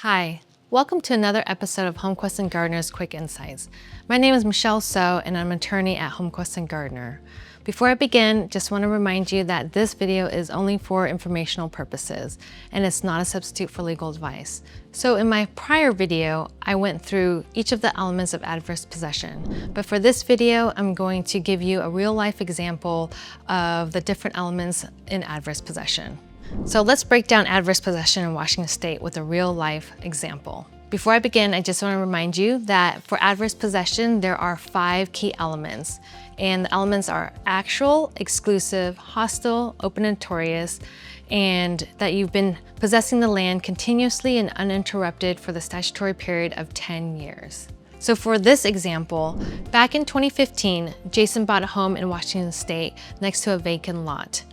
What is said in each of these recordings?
Hi, welcome to another episode of HomeQuest & Gardner's Quick Insights. My name is Michelle So and I'm an attorney at HomeQuest & Gardner. Before I begin, just want to remind you that this video is only for informational purposes and it's not a substitute for legal advice. So in my prior video, I went through each of the elements of adverse possession. But for this video, I'm going to give you a real-life example of the different elements in adverse possession. So let's break down adverse possession in Washington State with a real-life example. Before I begin, I just want to remind you that for adverse possession, there are 5 key elements. And the elements are actual, exclusive, hostile, open and notorious, and that you've been possessing the land continuously and uninterrupted for the statutory period of 10 years. So for this example, back in 2015, Jason bought a home in Washington State next to a vacant lot.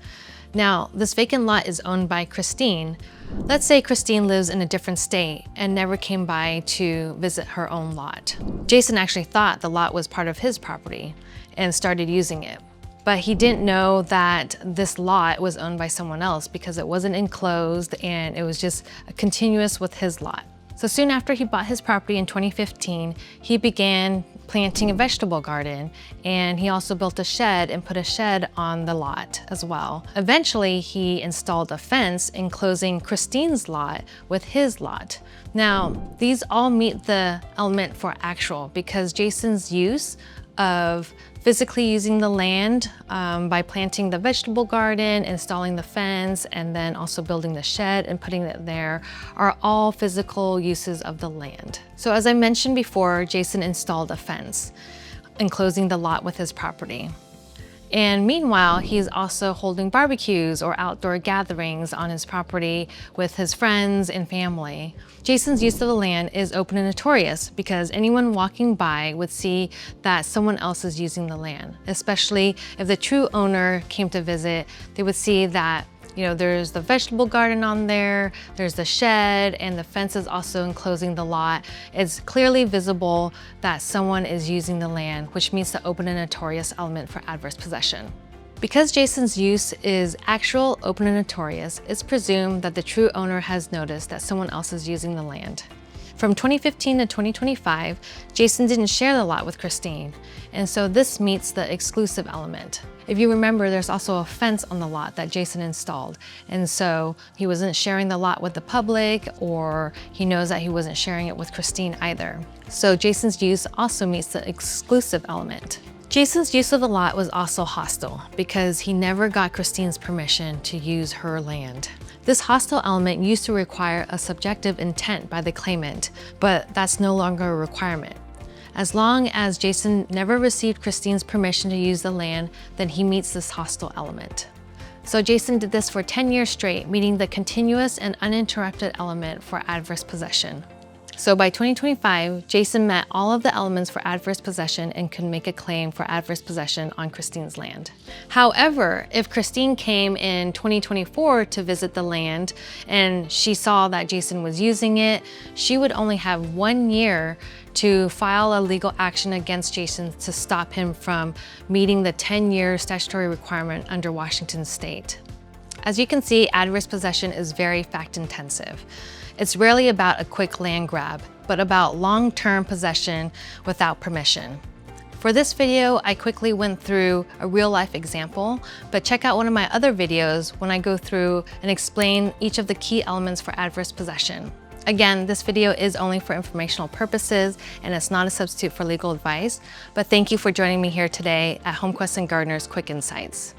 Now, this vacant lot is owned by Christine. Let's say Christine lives in a different state and never came by to visit her own lot. Jason actually thought the lot was part of his property and started using it. But he didn't know that this lot was owned by someone else because it wasn't enclosed and it was just continuous with his lot. So soon after he bought his property in 2015, he began planting a vegetable garden, and he also built a shed and put a shed on the lot as well. Eventually, he installed a fence enclosing Christine's lot with his lot. Now, these all meet the element for actual because Jason's use of physically using the land by planting the vegetable garden, installing the fence, and then also building the shed and putting it there are all physical uses of the land. So as I mentioned before, Jason installed a fence enclosing the lot with his property. And meanwhile, he's also holding barbecues or outdoor gatherings on his property with his friends and family. Jason's use of the land is open and notorious because anyone walking by would see that someone else is using the land. Especially if the true owner came to visit, they would see that there's the vegetable garden on there, there's the shed, and the fence is also enclosing the lot. It's clearly visible that someone is using the land, which meets the open and notorious element for adverse possession. Because Jason's use is actual, open, and notorious, it's presumed that the true owner has noticed that someone else is using the land. From 2015 to 2025, Jason didn't share the lot with Christine, and so this meets the exclusive element. If you remember, there's also a fence on the lot that Jason installed, and so he wasn't sharing the lot with the public, or he knows that he wasn't sharing it with Christine either. So Jason's use also meets the exclusive element. Jason's use of the lot was also hostile because he never got Christine's permission to use her land. This hostile element used to require a subjective intent by the claimant, but that's no longer a requirement. As long as Jason never received Christine's permission to use the land, then he meets this hostile element. So Jason did this for 10 years straight, meeting the continuous and uninterrupted element for adverse possession. So by 2025, Jason met all of the elements for adverse possession and could make a claim for adverse possession on Christine's land. However, if Christine came in 2024 to visit the land and she saw that Jason was using it, she would only have 1 year to file a legal action against Jason to stop him from meeting the 10-year statutory requirement under Washington State. As you can see, adverse possession is very fact-intensive. It's rarely about a quick land grab, but about long-term possession without permission. For this video, I quickly went through a real-life example, but check out one of my other videos when I go through and explain each of the key elements for adverse possession. Again, this video is only for informational purposes and it's not a substitute for legal advice, but thank you for joining me here today at HomeQuest & Gardner's Quick Insights.